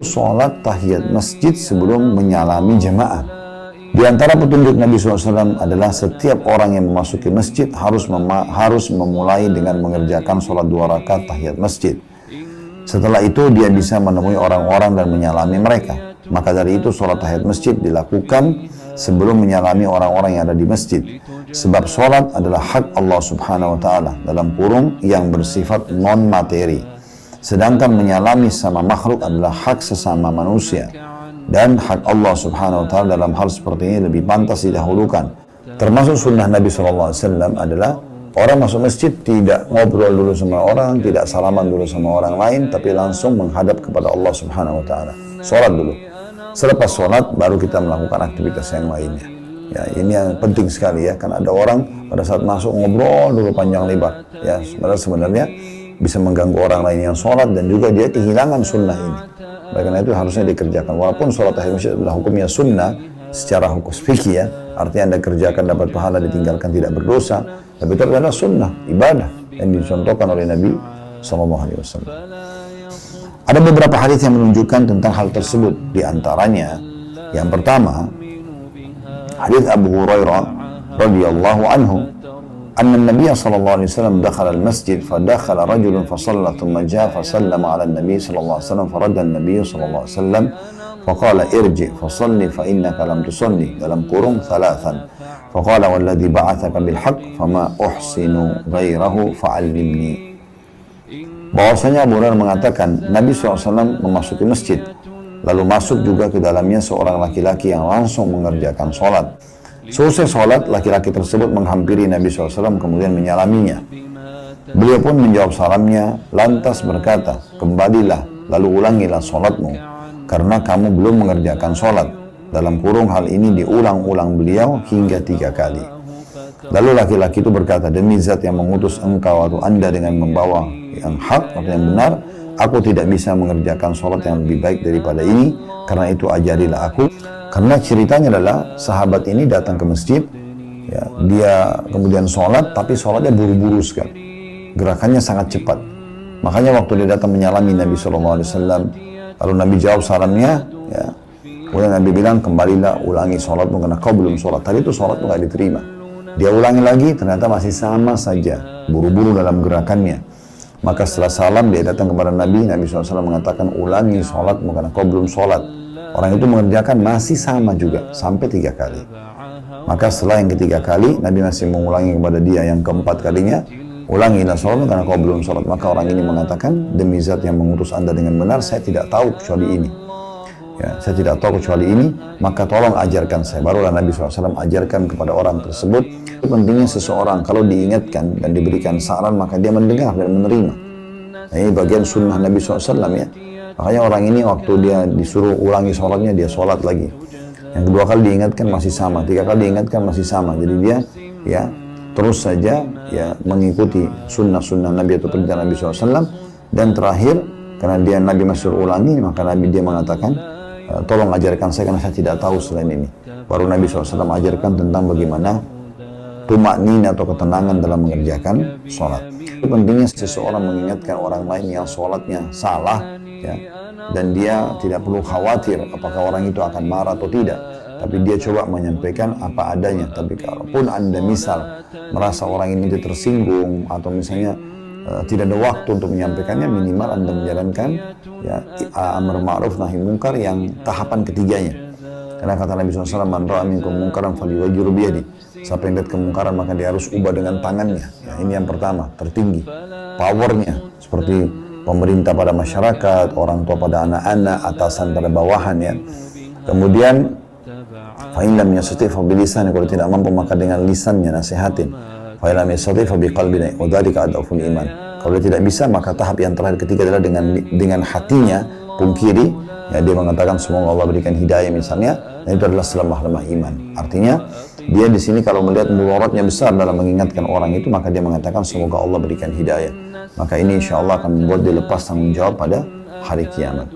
sholat tahiyat masjid sebelum menyalami jamaah. Di antara petunjuk Nabi SAW adalah setiap orang yang memasuki masjid harus memulai dengan mengerjakan sholat 2 rakaat tahiyat masjid. Setelah itu dia bisa menemui orang-orang dan menyalami mereka. Maka dari itu sholat tahiyat masjid dilakukan sebelum menyalami orang-orang yang ada di masjid. Sebab sholat adalah hak Allah Subhanahu wa Ta'ala dalam kurung yang bersifat non-materi. Sedangkan menyalami sama makhluk adalah hak sesama manusia. Dan hak Allah Subhanahu wa Ta'ala dalam hal seperti ini lebih pantas didahulukan. Termasuk sunnah Nabi SAW adalah orang masuk masjid tidak ngobrol dulu sama orang, tidak salaman dulu sama orang lain, tapi langsung menghadap kepada Allah Subhanahu wa Ta'ala. Sholat dulu. Selepas sholat baru kita melakukan aktivitas yang lainnya. Ya, ini yang penting sekali ya, kan ada orang pada saat masuk ngobrol dulu panjang lebar. Ya, sebenarnya bisa mengganggu orang lain yang sholat dan juga dia kehilangan sunnah ini. Oleh karena itu harusnya dikerjakan. Walaupun sholat tahiyat masjid adalah hukumnya sunnah secara hukum fikih ya, artinya Anda kerjakan dapat pahala, ditinggalkan tidak berdosa. Tapi itu adalah sunnah, ibadah yang dicontohkan oleh Nabi SAW. Ada beberapa hadis yang menunjukkan tentang hal tersebut. Di antaranya, yang pertama, hadis Abu Hurairah radhiyallahu anhu, أن النبي صلى الله عليه وسلم دخل المسجد فدخل رجل فصلى ثم جاء فسلم على النبي صلى الله عليه وسلم فرد النبي صلى الله عليه وسلم فقال ارجع فصلي فإنك لم تصلي dalam kurung ثلاثا فقال والذي بعثك بالحق فما أحسن غيره فعلمني. Bahwasanya Abu Hurairah mengatakan Nabi SAW memasuki masjid, lalu masuk juga ke dalamnya seorang laki-laki yang langsung mengerjakan sholat. Selesai sholat, laki-laki tersebut menghampiri Nabi SAW kemudian menyalaminya. Beliau pun menjawab salamnya, lantas berkata, kembalilah, lalu ulangilah sholatmu, karena kamu belum mengerjakan sholat. Dalam kurung hal ini diulang-ulang beliau hingga 3 kali. Lalu laki-laki itu berkata, demi zat yang mengutus engkau atau anda dengan membawa yang hak atau yang benar, aku tidak bisa mengerjakan sholat yang lebih baik daripada ini, karena itu ajarilah aku. Karena ceritanya adalah sahabat ini datang ke masjid, ya, dia kemudian sholat, tapi sholatnya buru-buru sekali, gerakannya sangat cepat. Makanya waktu dia datang menyalami Nabi SAW, lalu Nabi jawab salamnya, ya, kemudian Nabi bilang, kembalilah ulangi sholatmu karena kau belum sholat. Tadi itu sholatmu nggak diterima. Dia ulangi lagi, ternyata masih sama saja, buru-buru dalam gerakannya. Maka setelah salam dia datang kepada Nabi SAW mengatakan, ulangi sholatmu karena kau belum sholat. Orang itu mengerjakan masih sama juga, sampai 3 kali. Maka setelah yang ketiga kali, Nabi masih mengulangi kepada dia yang keempat kalinya, ulangilah sholat karena kau belum sholat. Maka orang ini mengatakan, demi zat yang mengutus anda dengan benar, saya tidak tahu kecuali ini. Ya, saya tidak tahu kecuali ini, maka tolong ajarkan saya. Barulah Nabi SAW ajarkan kepada orang tersebut. Itu pentingnya seseorang, kalau diingatkan dan diberikan saran, maka dia mendengar dan menerima. Nah, ini bagian sunnah Nabi SAW ya. Makanya orang ini waktu dia disuruh ulangi sholatnya, dia sholat lagi. Yang kedua kali diingatkan masih sama, 3 kali diingatkan masih sama. Jadi dia ya terus saja ya mengikuti sunnah-sunnah Nabi atau perintah Nabi SAW. Dan terakhir, karena dia Nabi masih ulangi, maka Nabi dia mengatakan, tolong ajarkan saya karena saya tidak tahu selain ini. Baru Nabi SAW ajarkan tentang bagaimana tumaknina atau ketenangan dalam mengerjakan sholat. Itu pentingnya seseorang mengingatkan orang lain yang sholatnya salah, ya, dan dia tidak perlu khawatir apakah orang itu akan marah atau tidak, tapi dia coba menyampaikan apa adanya. Tapi kalaupun anda misal merasa orang ini tersinggung atau misalnya tidak ada waktu untuk menyampaikannya, minimal anda menjalankan ya amar ma'ruf nahi munkar yang tahapan ketiganya. Karena kata Nabi SAW, man ra'a minkum munkaran falyughayyirhu biyadihi. Siapa yang lihat kemungkaran maka dia harus ubah dengan tangannya. Ya, ini yang pertama, tertinggi powernya, seperti pemerintah pada masyarakat, orang tua pada anak-anak, atasan pada bawahan ya. Kemudian fa in lam yastati' fa bilisan, kalau tidak mampu maka dengan lisannya nasihatin. Fa in lam yastati' fa biqalbihi, wa dzalika adhaful iman. Kalau dia tidak bisa, maka tahap yang terakhir ketiga adalah dengan hatinya, pungkiri, ya, dia mengatakan semoga Allah berikan hidayah misalnya, dan itu adalah selemah-lemah iman. Artinya dia di sini kalau melihat mudaratnya besar dalam mengingatkan orang itu, maka dia mengatakan semoga Allah berikan hidayah. Maka ini insya Allah akan membuat dia lepas tanggung jawab pada hari kiamat.